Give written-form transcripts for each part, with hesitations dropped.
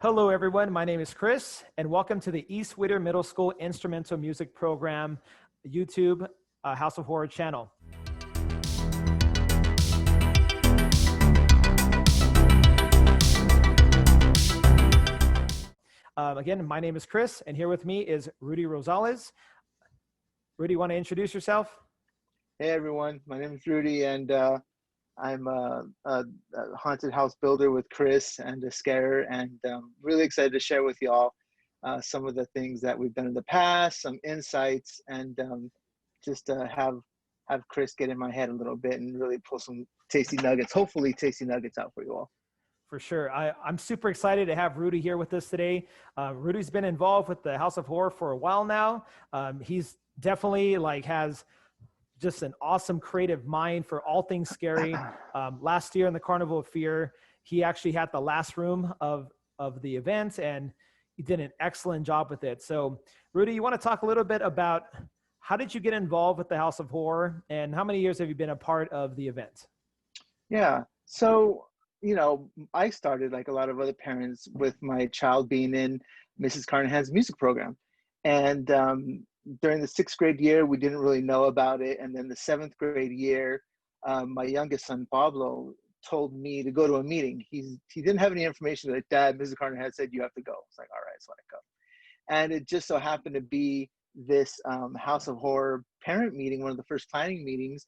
Hello, everyone. My name is Chris, and welcome to the East Whittier Middle School Instrumental Music Program YouTube House of Horror channel. Again, my name is Chris, and here with me is Rudy Rosales. Rudy, want to introduce yourself? Hey everyone, my name is Rudy, and I'm a haunted house builder with Chris and a scarer, and really excited to share with y'all some of the things that we've done in the past, some insights, and just have Chris get in my head a little bit and really pull some tasty nuggets, hopefully tasty nuggets out for you all. For sure. I'm super excited to have Rudy here with us today. Rudy's been involved with the House of Horror for a while now. He's definitely has just an awesome creative mind for all things scary. Last year in the Carnival of Fear, he actually had the last room of the event, and he did an excellent job with it. So Rudy, you want to talk a little bit about how did you get involved with the House of Horror, and how many years have you been a part of the event? Yeah, so I started like a lot of other parents with my child being in Mrs. Carnahan's music program, and during the 6th grade year, we didn't really know about it. And then the 7th grade year, my youngest son, Pablo, told me to go to a meeting. He didn't have any information. Like, Dad, Mrs. Carnahan said you have to go. It's like, all right, so I go. And it just so happened to be this House of Horror parent meeting, one of the first planning meetings.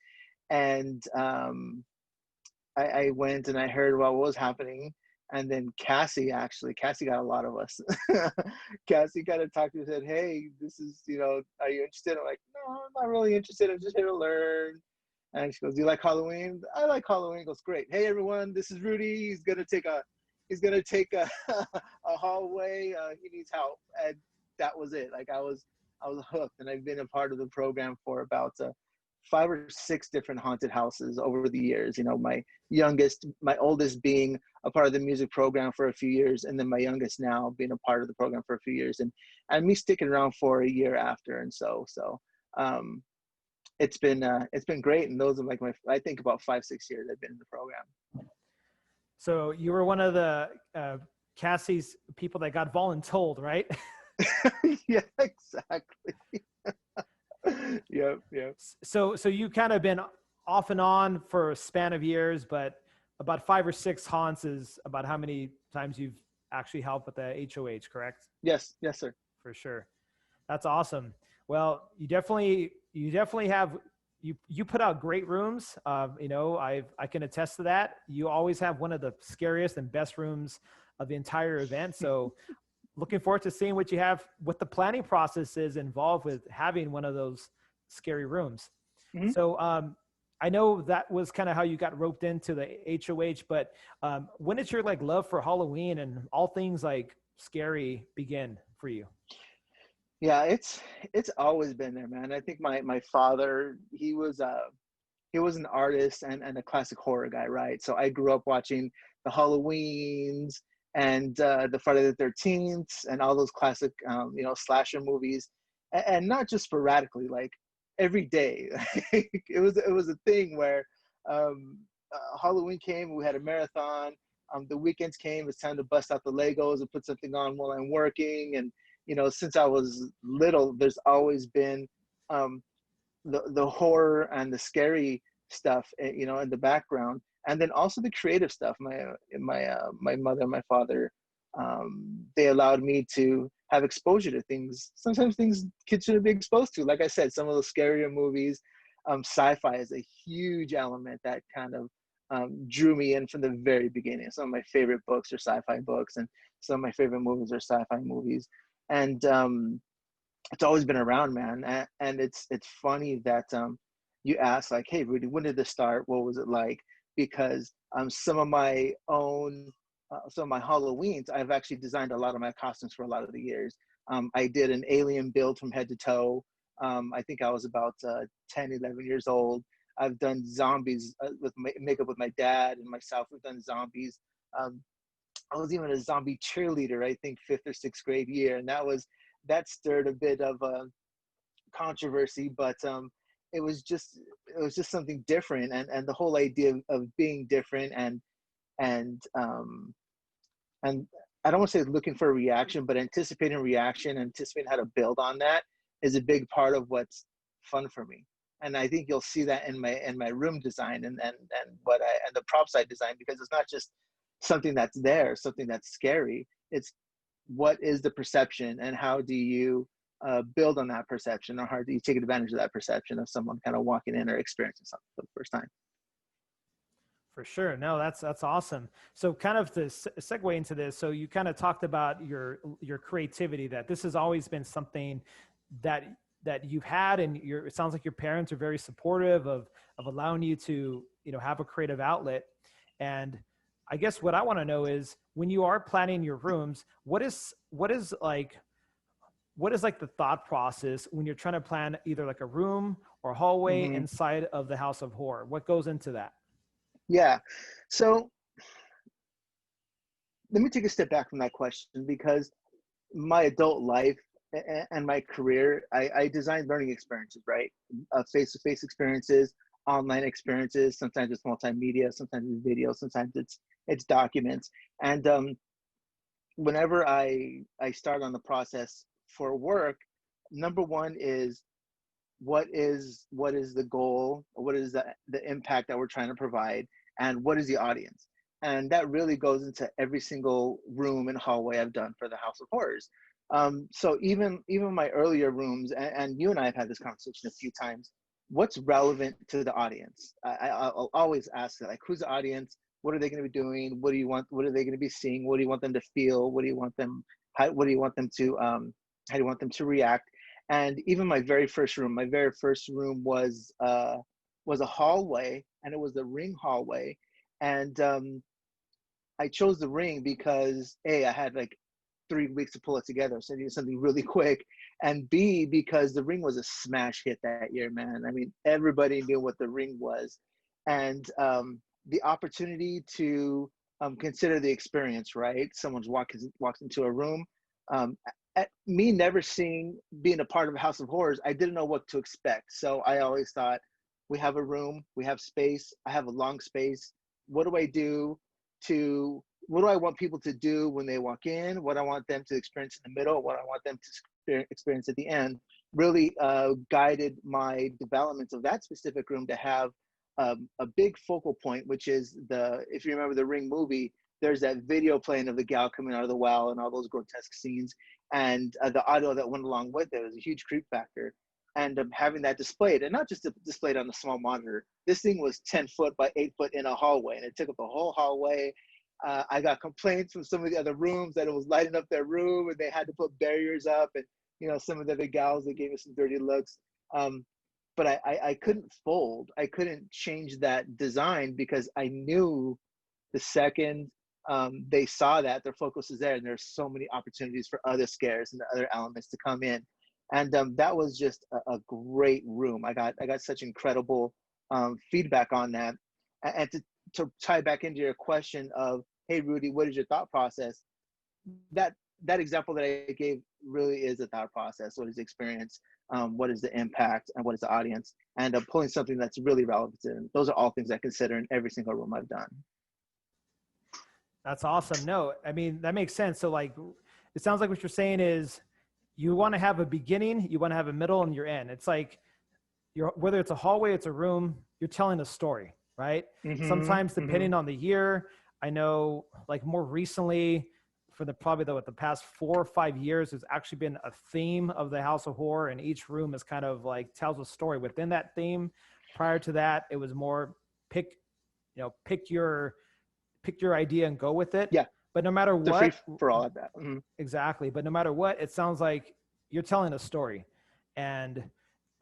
And I went and I heard about what was happening. And then Cassie got a lot of us. Cassie kind of talked to me and said, hey, this is, are you interested? I'm like, no, I'm not really interested. I'm just here to learn. And she goes, do you like Halloween? I like Halloween. Goes, great. Hey, everyone, this is Rudy. He's going to take a hallway. He needs help. And that was it. Like I was hooked, and I've been a part of the program for about 5 or 6 different haunted houses over the years. My oldest being a part of the music program for a few years, and then my youngest now being a part of the program for a few years, and me sticking around for a year after. And so it's been great. And those are like I think about 5-6 years I've been in the program. So you were one of the Cassie's people that got voluntold, right? Yeah, exactly. Yep. So you kind of been off and on for a span of years, but about 5 or 6 haunts is about how many times you've actually helped with the HOH, correct? Yes, sir. For sure. That's awesome. Well, you definitely have, you put out great rooms. I can attest to that. You always have one of the scariest and best rooms of the entire event. So looking forward to seeing what you have, what the planning process is involved with having one of those scary rooms. Mm-hmm. So I know that was kind of how you got roped into the HOH, but when did your love for Halloween and all things scary begin for you? Yeah, it's always been there, man. I think my father, he was an artist and a classic horror guy, right? So I grew up watching the Halloweens and the Friday the 13th and all those classic slasher movies, and not just sporadically, like every day. it was a thing where Halloween came, we had a marathon. The weekends came, it's time to bust out the Legos and put something on while I'm working. And since I was little, there's always been the horror and the scary stuff, in the background, and then also the creative stuff. My mother and my father, they allowed me to have exposure to things. Sometimes things kids shouldn't be exposed to. Like I said, some of those scarier movies, sci-fi is a huge element that kind of drew me in from the very beginning. Some of my favorite books are sci-fi books, and some of my favorite movies are sci-fi movies. And it's always been around, man. And it's funny that you ask, like, hey, Rudy, when did this start? What was it like? Because some of my Halloweens, I've actually designed a lot of my costumes for a lot of the years. I did an alien build from head to toe. I think I was about 10, 11 years old. I've done zombies with makeup with my dad and myself. We've done zombies. I was even a zombie cheerleader, I think 5th or 6th grade year. And that stirred a bit of controversy, but it was just something different. And the whole idea of being different and I don't want to say looking for a reaction, but anticipating reaction, anticipating how to build on that is a big part of what's fun for me. And I think you'll see that in my room design and the props I design, because it's not just something that's there, something that's scary. It's what is the perception, and how do you build on that perception, or how do you take advantage of that perception of someone kind of walking in or experiencing something for the first time. For sure. No, that's awesome. So kind of to segue into this, so you kind of talked about your creativity, that this has always been something that you've had, and it sounds like your parents are very supportive of allowing you to, have a creative outlet. And I guess what I want to know is, when you are planning your rooms, what is like the thought process when you're trying to plan either like a room or hallway Hmm. inside of the House of Horror? What goes into that? Yeah. So let me take a step back from that question, because my adult life and my career, I design learning experiences, right? Face-to-face experiences, online experiences. Sometimes it's multimedia, sometimes it's video, sometimes it's documents. And whenever I start on the process for work, number one is what is the goal, or what is the impact that we're trying to provide, and what is the audience. And that really goes into every single room and hallway I've done for the House of Horrors. So even my earlier rooms, and you and I have had this conversation a few times, what's relevant to the audience? I'll always ask that, like, who's the audience? What are they going to be doing? What do you want? What are they going to be seeing? What do you want them to feel? What do you want them? What do you want them to? How do you want them to react? And even my very first room was a hallway, and it was the ring hallway. And I chose the ring because A, I had like 3 weeks to pull it together, so I needed something really quick. And B, because the ring was a smash hit that year, man. I mean, everybody knew what the ring was. And the opportunity to consider the experience, right? Someone's walks into a room. Um, at me never being a part of a House of Horrors, I didn't know what to expect. So I always thought, we have a room, we have space, I have a long space. What do I do to what do I want people to do when they walk in? What I want them to experience in the middle? What I want them to experience at the end? Really guided my development of that specific room to have a big focal point, which is if you remember the Ring movie, there's that video playing of the gal coming out of the well and all those grotesque scenes, and the audio that went along with it was a huge creep factor. And having that displayed, and not just displayed on a small monitor. This thing was 10 foot by 8 foot in a hallway, and it took up the whole hallway. I got complaints from some of the other rooms that it was lighting up their room, and they had to put barriers up. And some of the other gals, they gave me some dirty looks. But I couldn't fold. I couldn't change that design, because I knew the second they saw that, their focus is there, and there's so many opportunities for other scares and other elements to come in. And that was just a great room. I got such incredible feedback on that. And to tie back into your question of, hey Rudy, what is your thought process? That example that I gave really is a thought process. What is the experience? What is the impact? And what is the audience? And pulling something that's really relevant to them. Those are all things I consider in every single room I've done. That's awesome. No, I mean, that makes sense. So like, it sounds like what you're saying is, you want to have a beginning, you want to have a middle, and your end. It's like, whether it's a hallway, it's a room, you're telling a story, right? Mm-hmm, Sometimes mm-hmm. depending on the year, I know like more recently, for the past 4 or 5 years, there's actually been a theme of the House of Horror, and each room is kind of like tells a story within that theme. Prior to that, it was more pick your idea and go with it. Yeah, But no matter they're free what, for all of that. Mm-hmm. exactly. But no matter what, it sounds like you're telling a story. And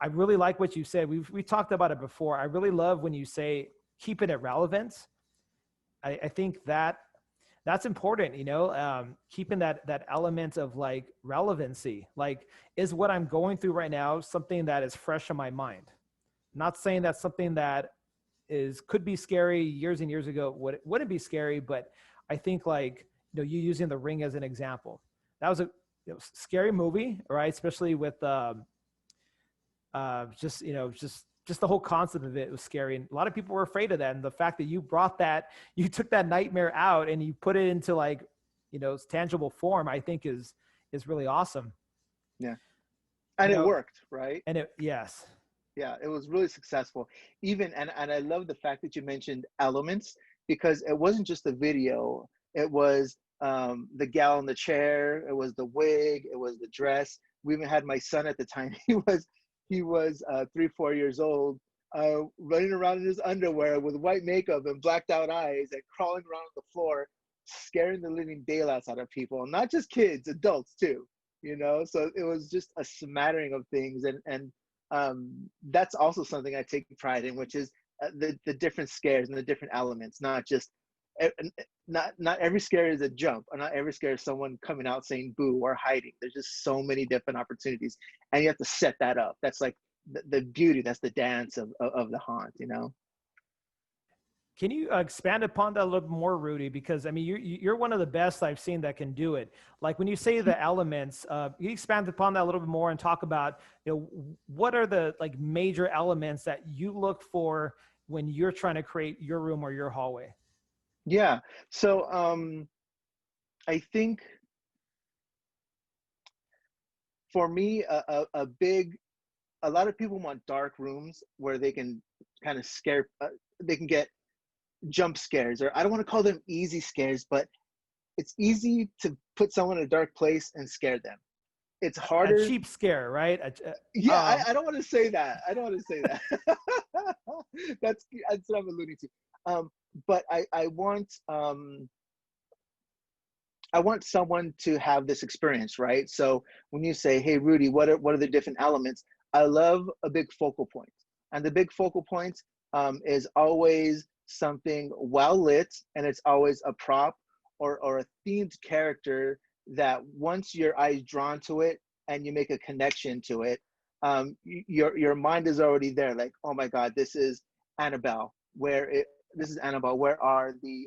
I really like what you said. We talked about it before. I really love when you say keeping it relevant. I think that's important, keeping that element of like relevancy. Like, is what I'm going through right now something that is fresh in my mind? Not saying that's something that could be scary years and years ago, wouldn't be scary, but I think like, you using The Ring as an example, that was a scary movie, right? Especially with just the whole concept of it was scary, and a lot of people were afraid of that. And the fact that you took that nightmare out and you put it into like, tangible form, I think is really awesome. Yeah. And You it know, worked, right? and yes. Yeah, it was really successful. Even and I love the fact that you mentioned elements, because it wasn't just the video. It was the gal in the chair. It was the wig. It was the dress. We even had my son at the time. He was 3, 4 years old, running around in his underwear with white makeup and blacked out eyes and crawling around on the floor, scaring the living daylights out of people. Not just kids, adults too. So it was just a smattering of things, and that's also something I take pride in, which is the different scares and the different elements. Not just not every scare is a jump, or not every scare is someone coming out saying boo or hiding. There's just so many different opportunities, and you have to set that up. That's like the beauty. That's the dance of the haunt. Can you expand upon that a little more, Rudy? Because I mean, you're one of the best I've seen that can do it. Like when you say the elements, you expand upon that a little bit more and talk about, what are the like major elements that you look for when you're trying to create your room or your hallway? Yeah. So I think for me, a lot of people want dark rooms where they can kind of scare. They can get jump scares, or I don't want to call them easy scares, but it's easy to put someone in a dark place and scare them. It's A harder. cheap scare, right? Yeah, I don't want to say that. I don't want to say that. That's what I'm alluding to. But I want someone to have this experience, right? So when you say, "Hey, Rudy, what are the different elements?" I love a big focal point, and the big focal point is always something well lit, and it's always a prop or a themed character that once your eyes drawn to it and you make a connection to it, your mind is already there. Like, oh my God, this is Annabelle. This is Annabelle. Where are the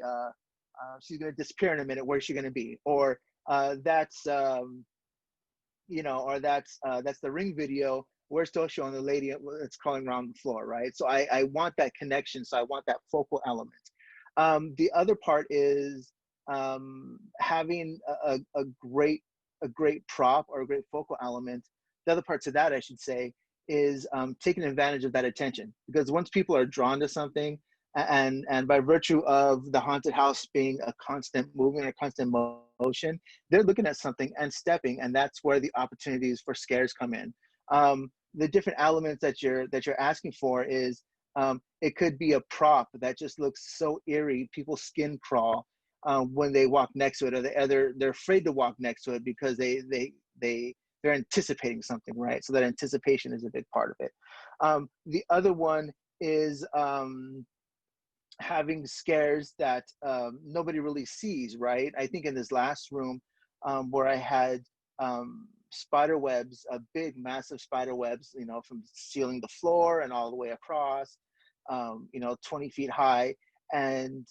she's going to disappear in a minute. Where's she going to be? Or that's or that's the Ring video. We're still showing the lady that's crawling around the floor, right? So I want that connection. So I want that focal element. The other part is having a great prop or a great focal element. The other part to that, I should say, is taking advantage of that attention, because once people are drawn to something, and by virtue of the haunted house being a constant movement or constant motion, they're looking at something and stepping, and that's where the opportunities for scares come in. The different elements that you're asking for is, it could be a prop that just looks so eerie, people's skin crawl when they walk next to it, or they're afraid to walk next to it because they're anticipating something, right? So that anticipation is a big part of it. The other one is having scares that nobody really sees, right? I think in this last room where I had spider webs, big, massive spider webs, from ceiling to floor and all the way across, 20 feet high. And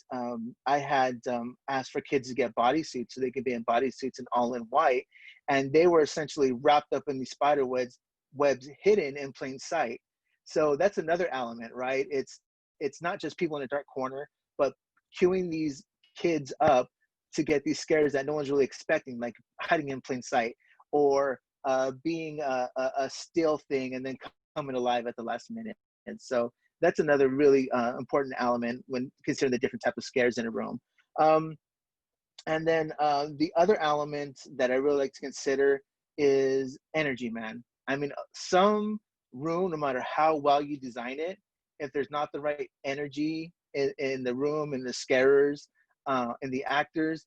I had asked for kids to get bodysuits so they could be in bodysuits and all in white. And they were essentially wrapped up in these spider webs hidden in plain sight. So that's another element, right? It's not just people in a dark corner, but queuing these kids up to get these scares that no one's really expecting, like hiding in plain sight, or being a still thing and then coming alive at the last minute. And so that's another really important element when considering the different type of scares in a room. And then the other element that I really like to consider is energy, man. I mean, some room, no matter how well you design it, if there's not the right energy in the room, and the scarers, and the actors,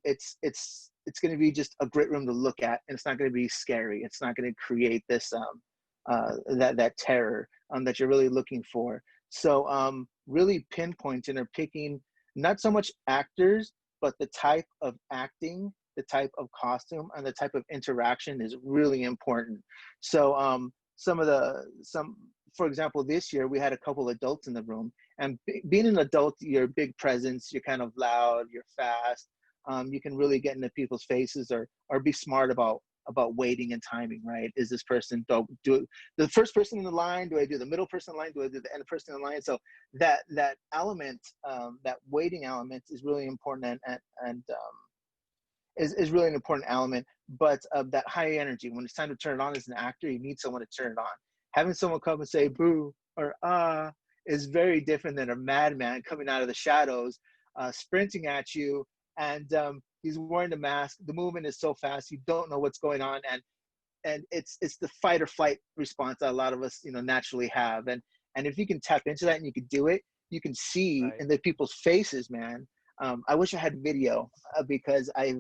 it's going to be just a great room to look at, and it's not going to be scary. It's not going to create this that terror that you're really looking for. So really pinpointing or picking not so much actors, but the type of acting, the type of costume, and the type of interaction is really important. So for example, this year we had a couple adults in the room, and being an adult, you're a big presence, you're kind of loud, you're fast, you can really get into people's faces, or be smart about waiting and timing, right? Is this person, do the first person in the line? Do I do the middle person in the line? Do I do the end person in the line? So that element, that waiting element is really important. And is really an important element. But that high energy, when it's time to turn it on as an actor, you need someone to turn it on. Having someone come and say boo or ah is very different than a madman coming out of the shadows, sprinting at you, and he's wearing the mask. The movement is so fast, you don't know what's going on, and it's the fight or flight response that a lot of us, you know, naturally have. And if you can tap into that and you can do it, you can see Right. in the people's faces, man. I wish I had video, because I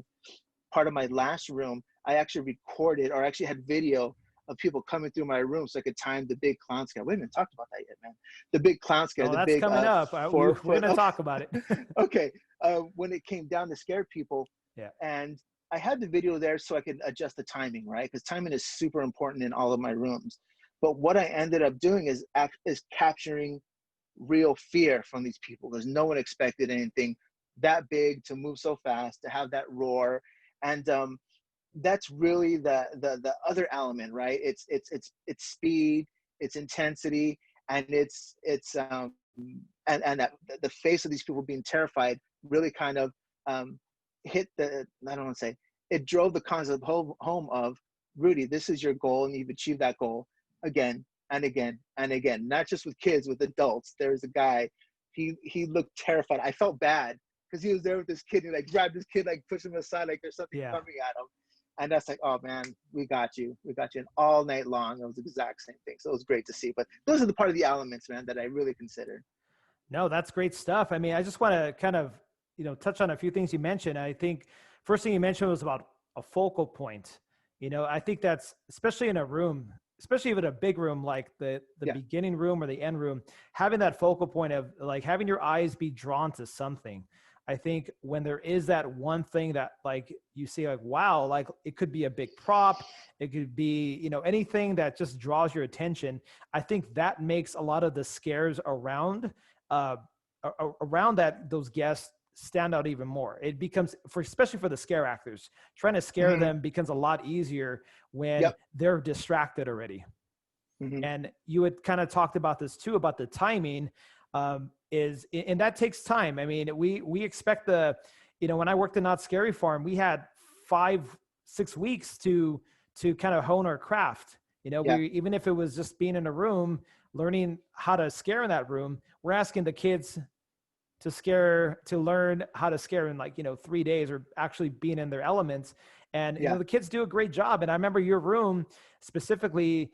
part of my last room, I actually recorded or actually had video of people coming through my room so I could time the big clown scare. We haven't talked about that yet, man. The big clown scare, Oh, the that's big coming up. four We're foot. going to talk about it. Okay, when it came down to scare people, Yeah. and I had the video there so I could adjust the timing, right? Because timing is super important in all of my rooms. But what I ended up doing is capturing real fear from these people, because no one expected anything that big to move so fast, to have that roar. And that's really the other element, right? It's speed, it's intensity, and and that the face of these people being terrified really kind of hit the, I don't want to say, it drove the concept home of, Rudy, this is your goal and you've achieved that goal again and again and again. Not just with kids, with adults. There's a guy, he looked terrified. I felt bad because he was there with this kid. He like grabbed this kid, like pushed him aside, like there's something Yeah. coming at him. And that's like, oh man, we got you. We got you. And all night long, it was the exact same thing. So it was great to see. But those are the part of the elements, man, that I really consider. No, that's great stuff. I mean, I just want to kind of, touch on a few things you mentioned. I think first thing you mentioned was about a focal point. I think that's especially in a room, especially if in a big room like the Yeah. beginning room or the end room, having that focal point of like having your eyes be drawn to something. I think when there is that one thing that like you see like, wow, like it could be a big prop, it could be, anything that just draws your attention. I think that makes a lot of the scares uh, around those guests stand out even more. It becomes, especially for the scare actors, trying to scare Mm-hmm. them becomes a lot easier when Yep. they're distracted already. Mm-hmm. And you had kind of talked about this too, about the timing, and that takes time. I mean, we expect when I worked in Not Scary Farm, we had 5-6 weeks to kind of hone our craft. Yeah. Even if it was just being in a room, learning how to scare in that room, we're asking the kids to learn how to scare in 3 days, or actually being in their elements. And Yeah. the kids do a great job. And I remember your room specifically,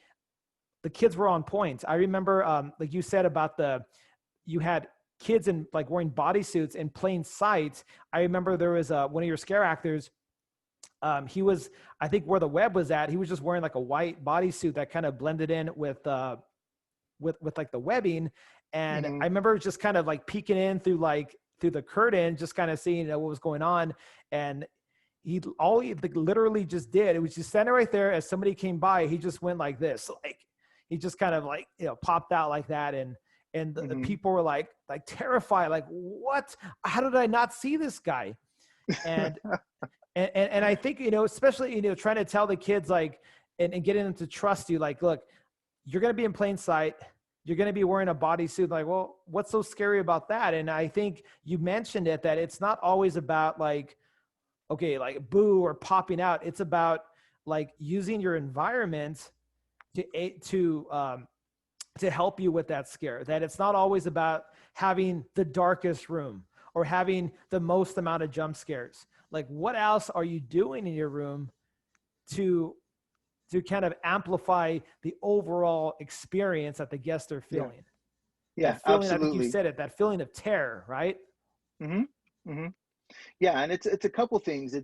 the kids were on point. I remember, like you said about you had kids in like wearing bodysuits in plain sight. I remember there was one of your scare actors. He was, I think where the web was at, he was just wearing like a white bodysuit that kind of blended in with like the webbing. And Mm-hmm. I remember just kind of like peeking in through the curtain, just kind of seeing what was going on. And all he like, literally just did, it was just standing right there as somebody came by, he just went like this, like he just kind of like, popped out like that. And the Mm-hmm. people were like terrified, like, what, how did I not see this guy? And I think, especially, trying to tell the kids like, and getting them to trust you, like, look, you're going to be in plain sight. You're going to be wearing a bodysuit. Like, well, what's so scary about that? And I think you mentioned it, that it's not always about like, okay, like boo or popping out. It's about like using your environment to help you with that scare. That it's not always about having the darkest room or having the most amount of jump scares. Like, what else are you doing in your room to kind of amplify the overall experience that the guests are Yeah. feeling? Yeah. That feeling, I think you Absolutely. said it, that feeling of terror, right? Mm-hmm. Mm-hmm. Yeah, and it's a couple things.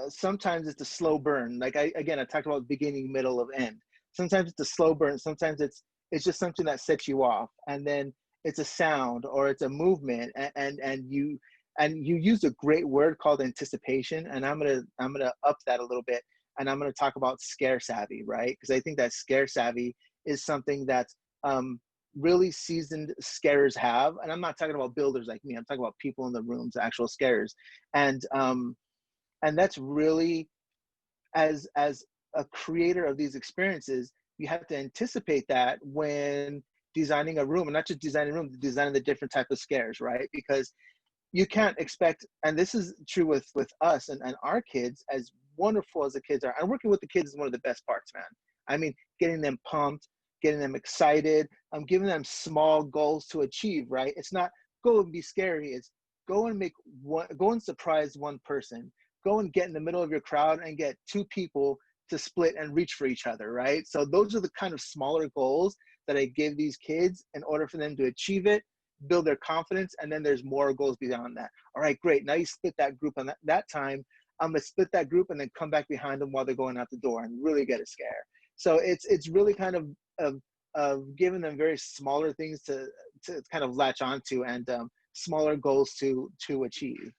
Sometimes it's a slow burn. Like I talked about beginning, middle, of end. Sometimes it's a slow burn. Sometimes it's just something that sets you off, and then it's a sound or it's a movement, and you used a great word called anticipation, and I'm gonna up that a little bit, and I'm gonna talk about scare savvy, right? Because I think that scare savvy is something that um, really seasoned scarers have, and I'm not talking about builders like me. I'm talking about people in the rooms, actual scarers, and that's really, as a creator of these experiences, you have to anticipate that when designing a room, and not just designing a room, designing the different type of scares, right? Because you can't expect, and this is true with us and our kids, as wonderful as the kids are, and working with the kids is one of the best parts, man. I mean, getting them pumped, getting them excited. I'm giving them small goals to achieve, right? It's not go and be scary. It's go and go and surprise one person. Go and get in the middle of your crowd and get two people to split and reach for each other, right? So those are the kind of smaller goals that I give these kids in order for them to achieve it, build their confidence, and then there's more goals beyond that. All right, great. Now you split that group on that time. I'm gonna split that group and then come back behind them while they're going out the door and really get a scare. So it's really kind of giving them very smaller things to kind of latch onto, and smaller goals to achieve.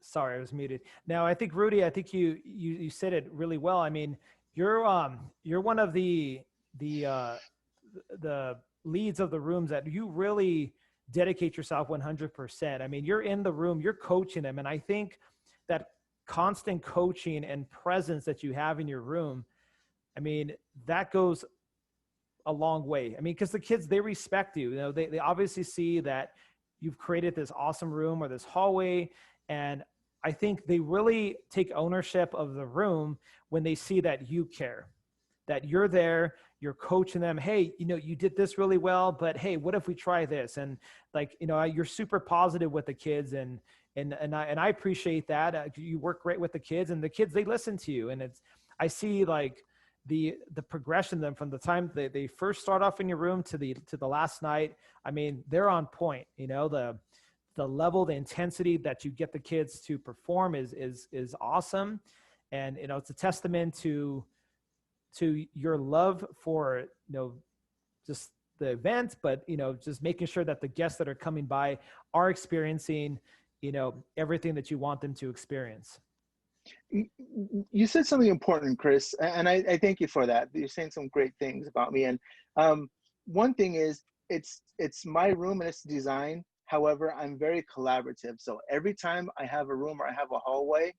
Sorry, I was muted. Now, I think Rudy, I think you said it really well. I mean, you're one of the the leads of the rooms that you really dedicate yourself 100%. I mean, you're in the room, you're coaching them, and I think that constant coaching and presence that you have in your room, I mean, that goes a long way. I mean, because the kids, they respect you. You know, they obviously see that you've created this awesome room or this hallway, and I think they really take ownership of the room when they see that you care, that you're there, you're coaching them. Hey, you know, you did this really well, but hey, what if we try this? And like, you know, you're super positive with the kids, and I appreciate that. You work great with the kids, and the kids, they listen to you. And I see like the progression then from the time they first start off in your room to the last night. I mean, they're on point. You know, the level, the intensity that you get the kids to perform is awesome. And, you know, it's a testament to your love for, you know, just the event, but, you know, just making sure that the guests that are coming by are experiencing, you know, everything that you want them to experience. You said something important, Chris, and I thank you for that. You're saying some great things about me. And one thing is, it's my room and it's design. However, I'm very collaborative. So every time I have a room or I have a hallway,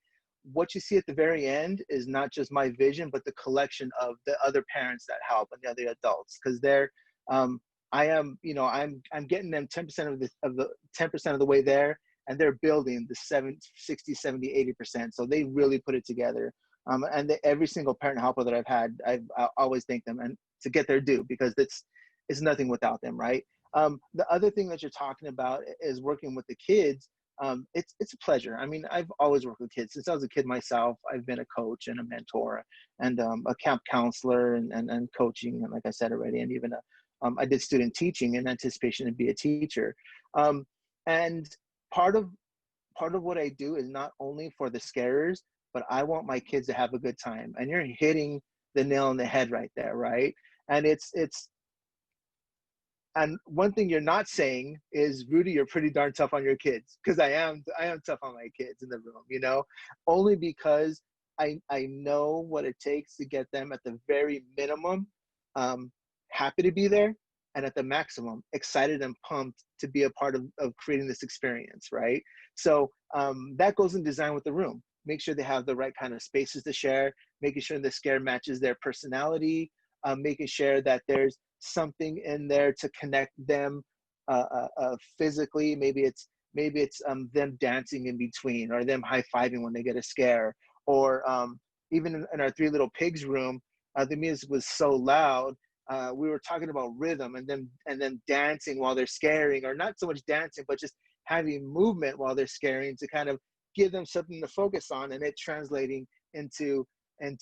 what you see at the very end is not just my vision, but the collection of the other parents that help and the other adults, because they're I am, you know, I'm getting them 10% of the 10% of the way there, and they're building the 60, 70, 80%. So they really put it together. And every single parent helper that I've had, I always thank them and to get their due, because it's nothing without them, right? The other thing that you're talking about is working with the kids. It's a pleasure. I mean, I've always worked with kids since I was a kid myself. I've been a coach and a mentor and a camp counselor and coaching, and like I said already, and even I did student teaching in anticipation to be a teacher. And part of what I do is not only for the scarers, but I want my kids to have a good time. And you're hitting the nail on the head right there, right? And and one thing you're not saying is, Rudy, you're pretty darn tough on your kids, because I am tough on my kids in the room, you know, only because I know what it takes to get them at the very minimum happy to be there, and at the maximum excited and pumped to be a part of creating this experience, right? So that goes in design with the room. Make sure they have the right kind of spaces to share, making sure the scare matches their personality, making sure that there's something in there to connect them physically. Maybe it's them dancing in between, or them high-fiving when they get a scare, or even in our Three Little Pigs room, the music was so loud. We were talking about rhythm, and then dancing while they're scaring, or not so much dancing, but just having movement while they're scaring to kind of give them something to focus on, and it translating into an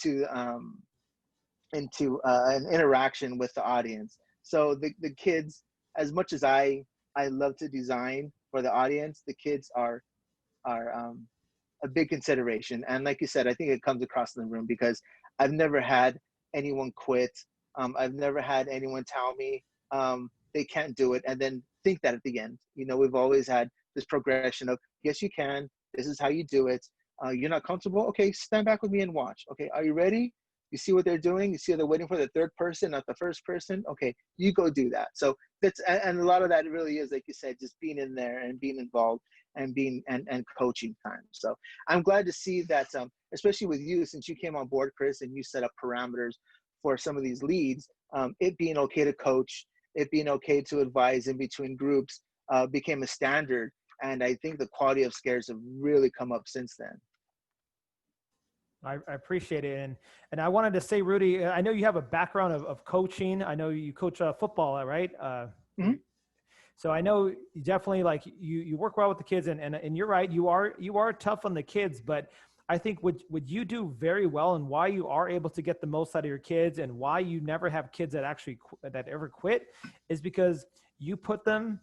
interaction with the audience. So the kids, as much as I love to design for the audience, the kids are a big consideration. And like you said, I think it comes across in the room, because I've never had anyone quit. I've never had anyone tell me they can't do it and then think that at the end. You know, we've always had this progression of, yes, you can. This is how you do it. You're not comfortable? Okay, stand back with me and watch. Okay, are you ready? You see what they're doing? You see they're waiting for the third person, not the first person? Okay, you go do that. So and a lot of that really is, like you said, just being in there and being involved and being and coaching time. So I'm glad to see that, especially with you, since you came on board, Chris, and you set up parameters for some of these leads, it being okay to coach, it being okay to advise in between groups, became a standard. And I think the quality of scares have really come up since then. I appreciate it. And I wanted to say, Rudy, I know you have a background of coaching. I know you coach football, right? Mhm. So I know you definitely like you work well with the kids, and you're right. You are tough on the kids, but I think what you do very well, and why you are able to get the most out of your kids, and why you never have kids that actually that ever quit, is because you put them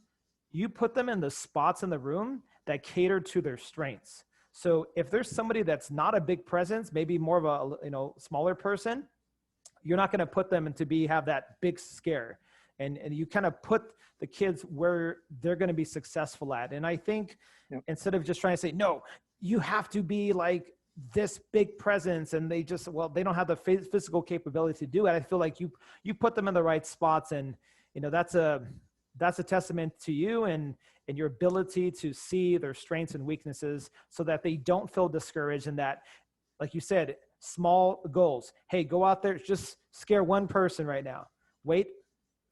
in the spots in the room that cater to their strengths. So if there's somebody that's not a big presence, maybe more of a smaller person, you're not going to put them into have that big scare, and you kind of put the kids where they're going to be successful at. And I think Yep. instead of just trying to say, no, you have to be like this big presence, and they don't have the physical capability to do it. I feel like you put them in the right spots, and that's a testament to you and your ability to see their strengths and weaknesses so that they don't feel discouraged, and that, like you said, small goals. Hey, go out there, just scare one person right now. Wait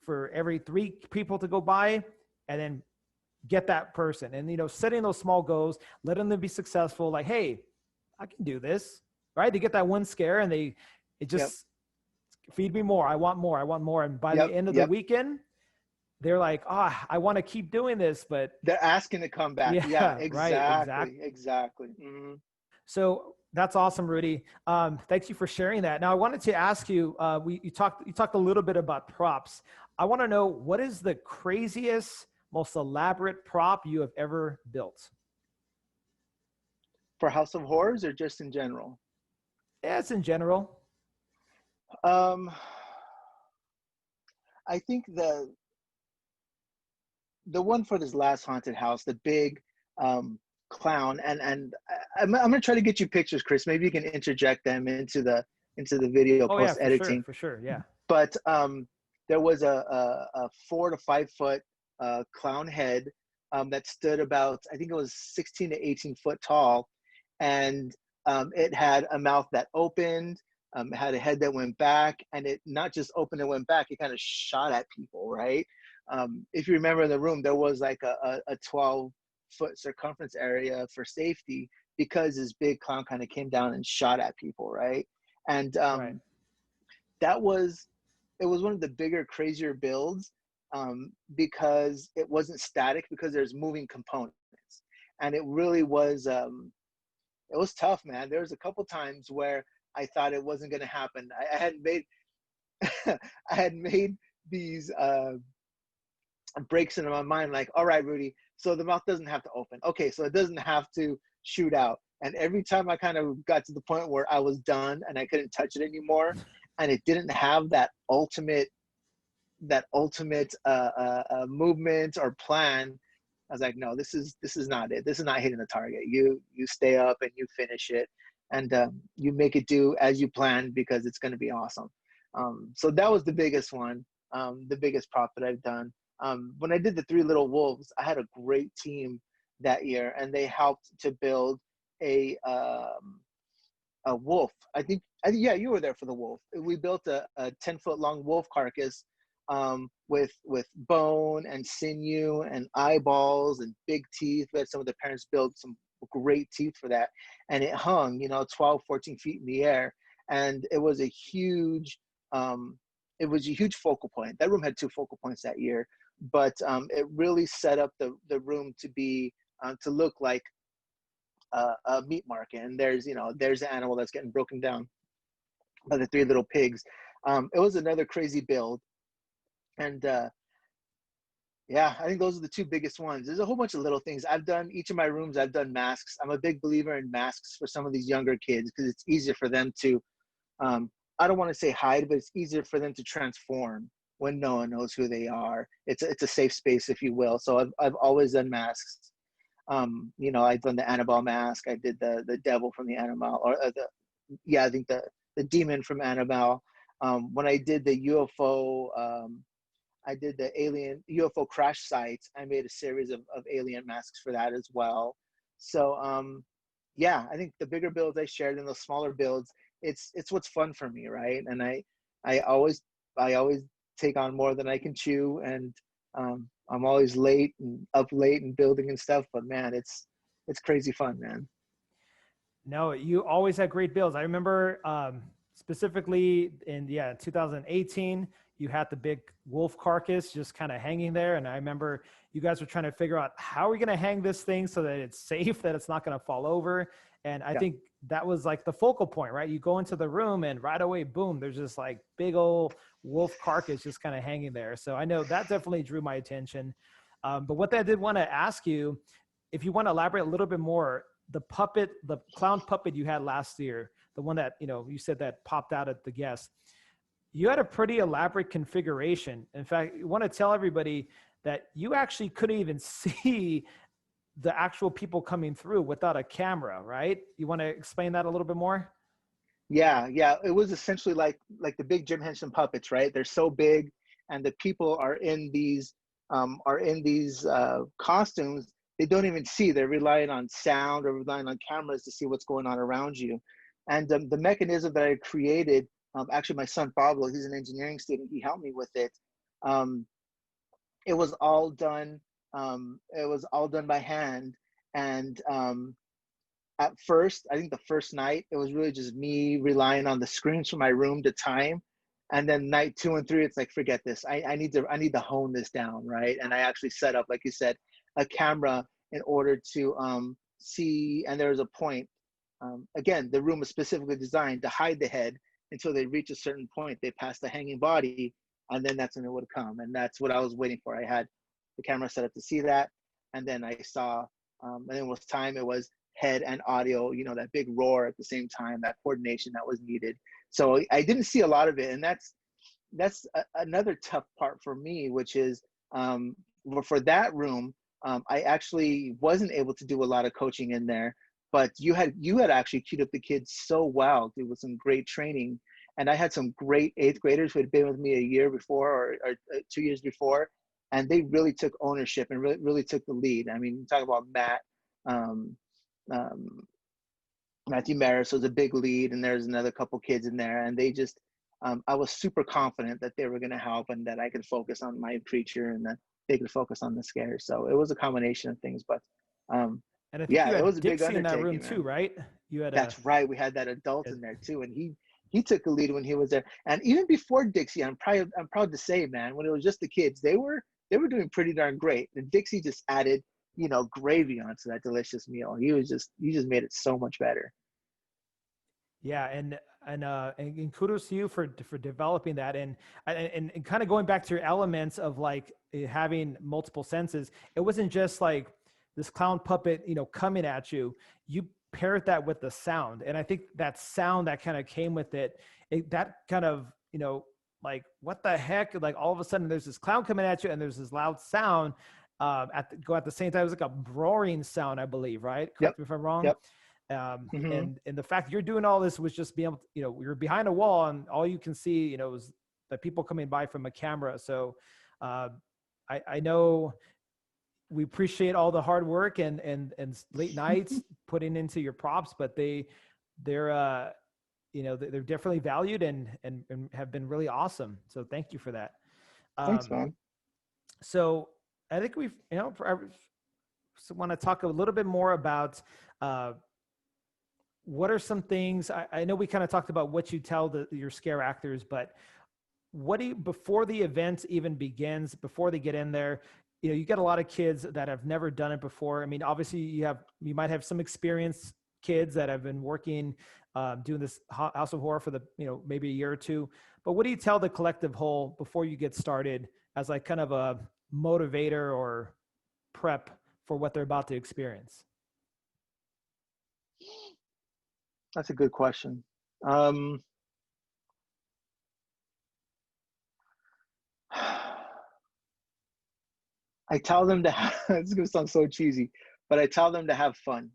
for every 3 people to go by, and then get that person. And, setting those small goals, letting them be successful. Like, hey, I can do this, right? They get that one scare, and it Yep. just feed me more. I want more. I want more. And by the Yep. end of the Yep. weekend, they're like, I want to keep doing this, but They're asking to come back. Yeah, yeah, right. exactly. Exactly. Exactly. So that's awesome, Rudy. Thanks you for sharing that. Now I wanted to ask you, you talked a little bit about props. I want to know, what is the craziest, most elaborate prop you have ever built? For House of Horrors or just in general? Yeah, it's in general. Um, I think the one for this last haunted house, the big clown, and I'm gonna try to get you pictures, Chris. Maybe you can interject them into the video Oh yeah, post for sure, editing. for sure. Yeah. But there was a 4 to 5 foot clown head that stood about, I think it was 16 to 18 foot tall, and it had a mouth that opened. It had a head that went back, and it not just opened and went back, it kind of shot at people, right? If you remember in the room, there was like a 12-foot circumference area for safety because this big clown kind of came down and shot at people, right? And Right. that was it was one of the bigger, crazier builds because it wasn't static, because there's moving components, and it really was. It was tough, man. There was a couple times where I thought it wasn't going to happen. I had made I had made these breaks in my mind, like, all right, Rudy, so the mouth doesn't have to open. Okay, so it doesn't have to shoot out. And every time I kind of got to the point where I was done and I couldn't touch it anymore, and it didn't have that ultimate movement or plan, I was like, no, this is not it. This is not hitting the target. You stay up and you finish it, and you make it do as you planned, because it's going to be awesome. So that was the biggest one, the biggest prop that I've done. When I did the Three Little Wolves, I had a great team that year, and they helped to build a wolf. Yeah, you were there for the wolf. We built a 10-foot long wolf carcass with bone and sinew and eyeballs and big teeth. We had some of the parents build some great teeth for that. And it hung, 12, 14 feet in the air. And it was a huge focal point. That room had 2 focal points that year, but it really set up the room to be, to look like a meat market. And there's an animal that's getting broken down by the 3 little pigs. It was another crazy build. And yeah, I think those are the 2 biggest ones. There's a whole bunch of little things I've done. Each of my rooms, I've done masks. I'm a big believer in masks for some of these younger kids, because it's easier for them to, I don't want to say hide, but it's easier for them to transform when no one knows who they are. It's a safe space, if you will. So I've always done masks. I've done the Annabelle mask. I did the devil from the Annabelle, or I think the demon from Annabelle. When I did the UFO, I did the alien UFO crash sites. I made a series of alien masks for that as well. So yeah, I think the bigger builds I shared, and the smaller builds, it's what's fun for me, right? And I always take on more than I can chew, and I'm always late and up late and building and stuff, but man, it's crazy fun, man. No, you always had great builds. I remember specifically in 2018, you had the big wolf carcass just kind of hanging there, and I remember you guys were trying to figure out how are we going to hang this thing so that it's safe, that it's not going to fall over. And I Yeah. think that was like the focal point, right? You go into the room and right away, boom, there's just like big old wolf carcass just kind of hanging there. So I know that definitely drew my attention. But what I did want to ask you, if you want to elaborate a little bit more, the puppet, the clown puppet you had last year, the one that, you said that popped out at the guest, you had a pretty elaborate configuration. In fact, you want to tell everybody that you actually couldn't even see the actual people coming through without a camera, right? You want to explain that a little bit more? Yeah, yeah. It was essentially like the big Jim Henson puppets, right? They're so big, and the people are in these costumes. They don't even see. They're relying on sound or relying on cameras to see what's going on around you. And the mechanism that I created, actually, my son Pablo, he's an engineering student. He helped me with it. Um, it was all done. It was all done by hand, and at first, I think the first night, it was really just me relying on the screens from my room to time. And then night 2 and 3, it's like, forget this. I need to hone this down, right? And I actually set up, like you said, a camera in order to see. And there was a point. Again, the room was specifically designed to hide the head until they reach a certain point. They pass the hanging body, and then that's when it would come. And that's what I was waiting for. I had the camera set up to see that, and then I saw, and then it was time. It was head and audio, that big roar at the same time, that coordination that was needed. So I didn't see a lot of it. And another tough part for me, which is for that room, I actually wasn't able to do a lot of coaching in there, but you had actually queued up the kids so well, dude, with some great training. And I had some great eighth graders who had been with me a year before or 2 years before, and they really took ownership and really took the lead. I mean, talk about Matt, um, um, Matthew Maris was a big lead, and there's another couple kids in there, and they just, I was super confident that they were going to help and that I could focus on my creature and that they could focus on the scare. So it was a combination of things, but And I think yeah, you it was had a big Dixie in that room undertaking, too, man. right? You had That's right. We had that adult a in there too, and he took the lead when he was there. And even before Dixie, I'm proud to say, man, when it was just the kids, they were doing pretty darn great. And Dixie just added, gravy onto that delicious meal. He just made it so much better. Yeah, and kudos to you for developing that, and kind of going back to your elements of like having multiple senses. It wasn't just like this clown puppet, coming at you. You paired that with the sound, and I think that sound that kind of came with that kind of, like what the heck? Like all of a sudden, there's this clown coming at you, and there's this loud sound. At the same time, it was like a roaring sound, I believe, right? Yep. Correct me if I'm wrong. Yep. Hmm. And the fact that you're doing all this was just being able to, you're behind a wall and all you can see, is the people coming by from a camera. So uh, I know we appreciate all the hard work and late nights putting into your props, but they're definitely valued and have been really awesome. So thank you for that. Thanks, Um, man. so I think we've, want to talk a little bit more about what are some things, I know we kind of talked about what you tell your scare actors, but what do you, before the event even begins, before they get in there, you get a lot of kids that have never done it before. I mean, obviously you might have some experienced kids that have been working, doing this House of Horror for maybe a year or two, but what do you tell the collective whole before you get started as like kind of a motivator or prep for what they're about to experience? That's a good question. Um, I tell them to have, this is gonna sound so cheesy, but I tell them to have fun,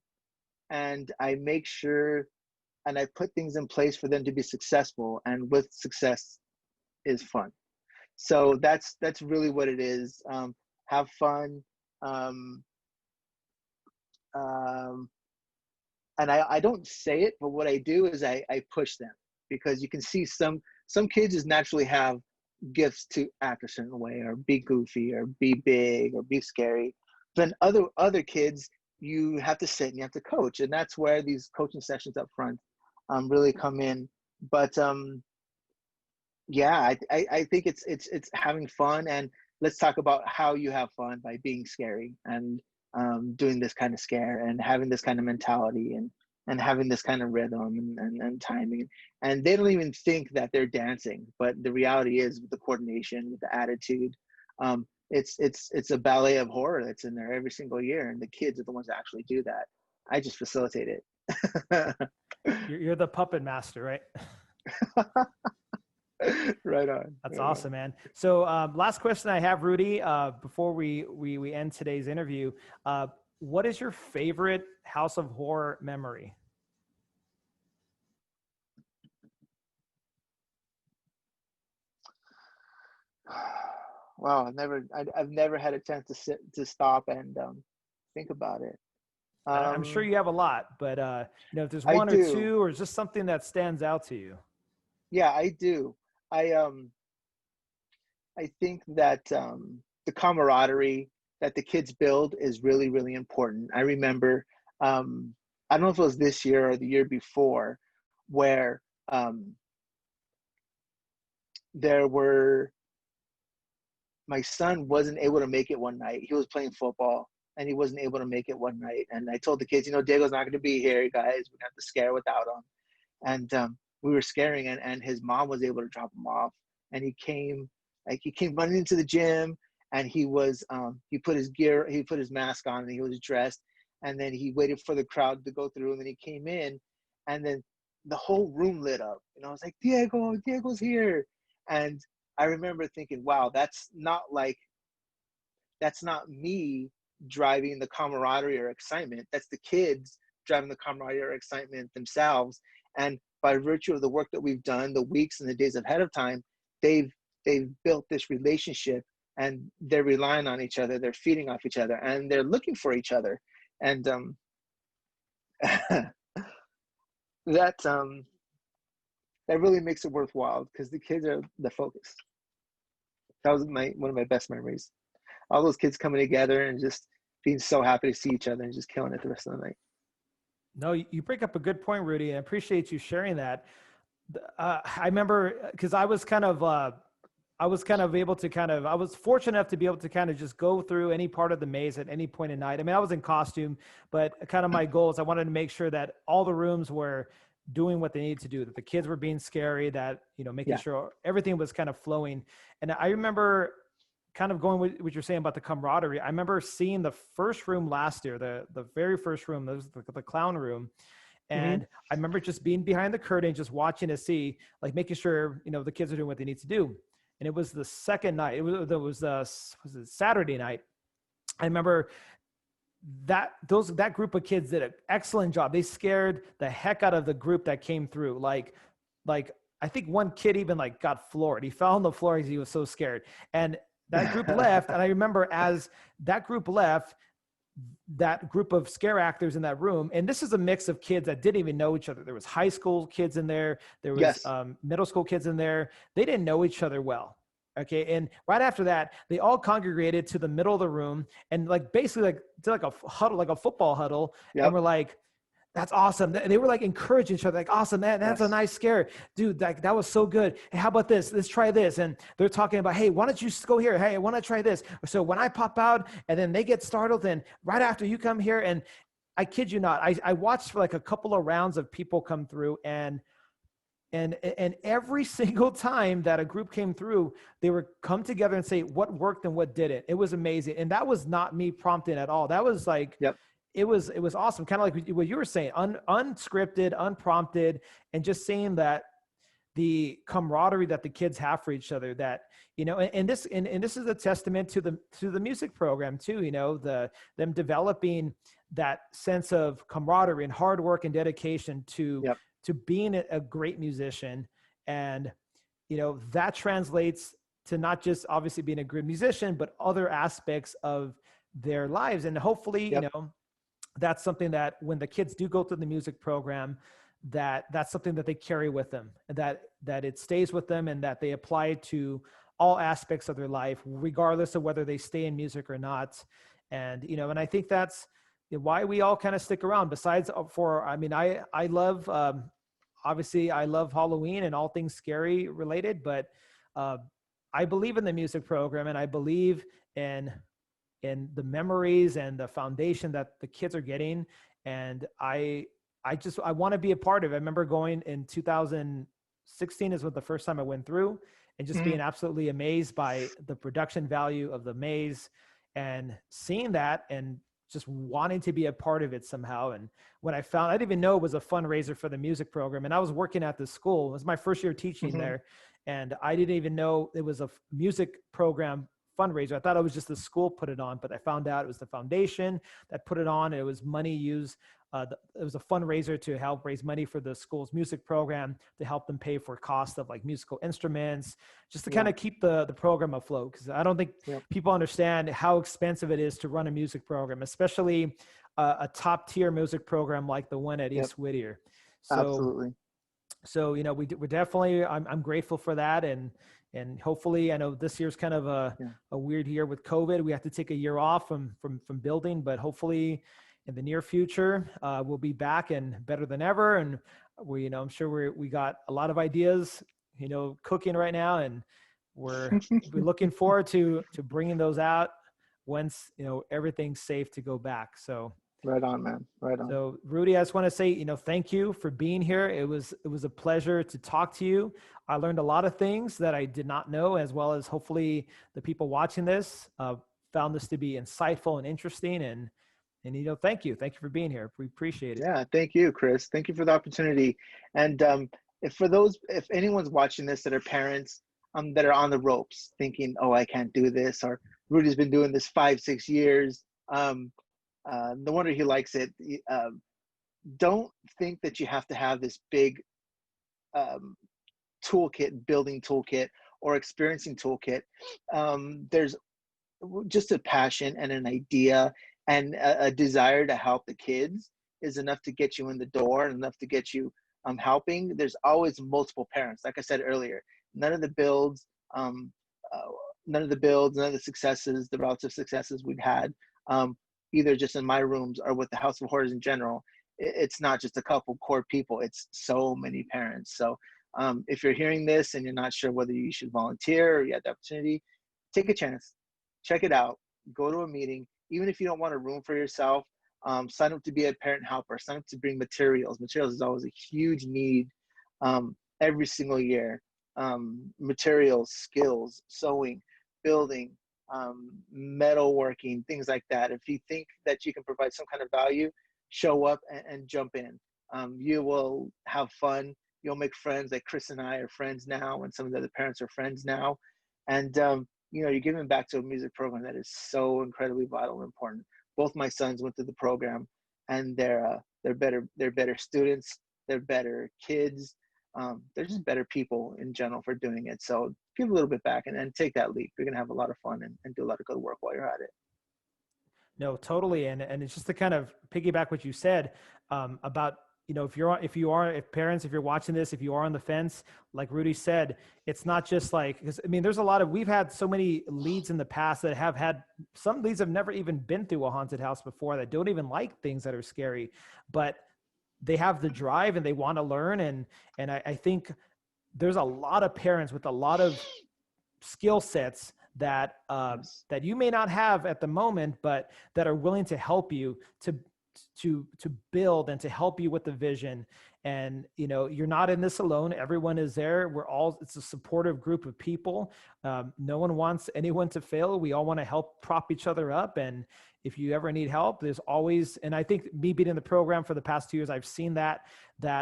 and I make sure and I put things in place for them to be successful. And with success is fun. So that's really what it is. Have fun. Um, um, and I don't say it, but what I do is I push them, because you can see some kids just naturally have gifts to act a certain way or be goofy or be big or be scary. Then other kids, you have to sit and you have to coach, and that's where these coaching sessions up front really come in. But yeah, I think it's having fun, and let's talk about how you have fun by being scary and doing this kind of scare and having this kind of mentality and having this kind of rhythm and timing. And they don't even think that they're dancing, but the reality is with the coordination, with the attitude, it's a ballet of horror that's in there every single year, and the kids are the ones that actually do that. I just facilitate it. You're the puppet master, right? Right on. That's Right awesome, on. man. So last question I have, Rudy, before we end today's interview. What is your favorite House of Horror memory? Wow, I've never had a chance to stop and think about it. I'm sure you have a lot, but if there's I one or do. two, or just something that stands out to you. Yeah, I do. I I think that the camaraderie that the kids build is really, really important. I remember, I don't know if it was this year or the year before, where there were, my son wasn't able to make it one night. He was playing football and he wasn't able to make it one night. And I told the kids, Diego's not going to be here, guys. We're going to have to scare without him. And we were scaring, and his mom was able to drop him off. And he came running into the gym, and he put his mask on, and he was dressed. And then he waited for the crowd to go through, and then he came in, and then the whole room lit up. And I was like, Diego's here. And I remember thinking, wow, that's not me driving the camaraderie or excitement. That's the kids driving the camaraderie or excitement themselves. And by virtue of the work that we've done, the weeks and the days ahead of time, they've built this relationship, and they're relying on each other. They're feeding off each other, and they're looking for each other. And that that really makes it worthwhile, because the kids are the focus. That was one of my best memories. All those kids coming together and just being so happy to see each other and just killing it the rest of the night. No, you bring up a good point, Rudy, and I appreciate you sharing that. I remember because I was fortunate enough to be able to kind of just go through any part of the maze at any point in night. I mean, I was in costume, but kind of my goal is I wanted to make sure that all the rooms were doing what they needed to do, that the kids were being scary, that, making sure everything was kind of flowing. And I remember kind of going with what you're saying about the camaraderie. I remember seeing the first room last year, the very first room, that was the clown room. And I remember just being behind the curtain, just watching to see, like, making sure, the kids are doing what they need to do. And it was the second night. It was it Saturday night. I remember that group of kids did an excellent job. They scared the heck out of the group that came through. Like I think one kid even got floored. He fell on the floor because he was so scared. And that group left. And I remember as that group left, that group of scare actors in that room, and this is a mix of kids that didn't even know each other. There was high school kids in there. There was middle school kids in there. They didn't know each other well. Okay. And right after that, they all congregated to the middle of the room and basically did a huddle, like a football huddle. Yep. And we're like, that's awesome. They were encouraging each other, like, awesome, man. That's a nice scare, dude. That was so good. Hey, how about this? Let's try this. And they're talking about, hey, why don't you go here? Hey, I want to try this. So when I pop out, and then they get startled, and right after you come here, and I kid you not, I watched for a couple of rounds of people come through, and every single time that a group came through, they would come together and say what worked and what didn't. It was amazing. And that was not me prompting at all. That was it was awesome. Kind of like what you were saying, unscripted, unprompted, and just saying that the camaraderie that the kids have for each other, that, and this is a testament to the music program too, them developing that sense of camaraderie and hard work and dedication to being a great musician. And, that translates to not just obviously being a good musician, but other aspects of their lives. And hopefully, that's something that when the kids do go through the music program, that's something that they carry with them, that it stays with them, and that they apply to all aspects of their life, regardless of whether they stay in music or not. And, you know, and I think that's why we all kind of stick around. Besides for, I mean, I love, obviously I love Halloween and all things scary related, but uh, I believe in the music program, and I believe in the memories and the foundation that the kids are getting. And I want to be a part of it. I remember going in 2016 is what the first time I went through, and just being absolutely amazed by the production value of the maze and seeing that and just wanting to be a part of it somehow. And when I found, I didn't even know it was a fundraiser for the music program. And I was working at the school. It was my first year teaching there. And I didn't even know it was a music program fundraiser. I thought it was just the school put it on, but I found out it was the foundation that put it on. It was money used. It was a fundraiser to help raise money for the school's music program, to help them pay for cost of like musical instruments, just to kind of keep the program afloat. Because I don't think people understand how expensive it is to run a music program, especially a top tier music program like the one at East Whittier. So, absolutely. So, you know, we're definitely, I'm grateful for that. And hopefully, I know this year's kind of a weird year with COVID. We have to take a year off from building, but hopefully in the near future, we'll be back and better than ever. And we, you know, I'm sure we got a lot of ideas, you know, cooking right now, and we're looking forward to bringing those out once, you know, everything's safe to go back. So. Right on, man. Right on. So Rudy, I just want to say, you know, thank you for being here. It was a pleasure to talk to you. I learned a lot of things that I did not know, as well as hopefully the people watching this found this to be insightful and interesting. And you know, thank you for being here. We appreciate it. Yeah, thank you, Chris. Thank you for the opportunity. And if anyone's watching this that are parents that are on the ropes, thinking, oh, I can't do this, or Rudy's been doing this 5-6 years. No wonder he likes it. Don't think that you have to have this big building toolkit or experiencing toolkit. There's just a passion and an idea and a desire to help the kids is enough to get you in the door and enough to get you helping. There's always multiple parents. Like I said earlier, none of the builds, none of the successes, the relative successes we've had, either just in my rooms or with the House of Horrors in general, it's not just a couple core people, it's so many parents. So if you're hearing this and you're not sure whether you should volunteer or you have the opportunity, take a chance, check it out, go to a meeting. Even if you don't want a room for yourself, sign up to be a parent helper, sign up to bring materials. Materials is always a huge need every single year. Materials, skills, sewing, building, metalworking, things like that. If you think that you can provide some kind of value, show up and jump in. You will have fun. You'll make friends. Like Chris and I are friends now, and some of the other parents are friends now. And you know, you're giving back to a music program that is so incredibly vital and important. Both my sons went through the program, and they're better students. They're better kids. They're just better people in general for doing it. So give a little bit back and take that leap. You're going to have a lot of fun and do a lot of good work while you're at it. No, totally. And it's just to kind of piggyback what you said about, you know, if parents, if you're watching this, if you are on the fence, like Rudy said, it's not just like, because I mean, we've had so many leads in the past that have had, some leads have never even been through a haunted house before, that don't even like things that are scary, but they have the drive and they want to learn. And I think there's a lot of parents with a lot of skill sets that that you may not have at the moment, but that are willing to help you to build and to help you with the vision. And, you know, you're not in this alone. Everyone is there. It's a supportive group of people. No one wants anyone to fail. We all want to help prop each other up. And if you ever need help, there's always, and I think me being in the program for the past 2 years, I've seen that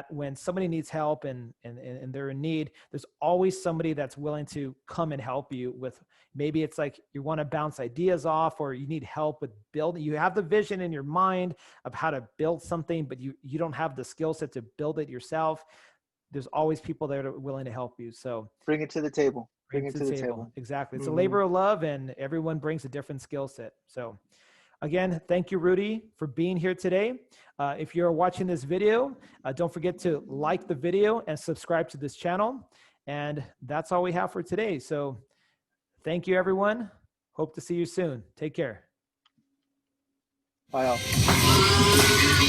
when somebody needs help and they're in need, there's always somebody that's willing to come and help you with, maybe it's like you want to bounce ideas off, or you need help with building. You have the vision in your mind of how to build something, but you don't have the skill set to build it yourself. There's always people that are willing to help you. So bring it to the table. Bring it to the table. Exactly. It's a labor of love, and everyone brings a different skill set. So again, thank you, Rudy, for being here today. If you're watching this video, don't forget to like the video and subscribe to this channel. And that's all we have for today. So Thank you, everyone. Hope to see you soon. Take care. Bye all.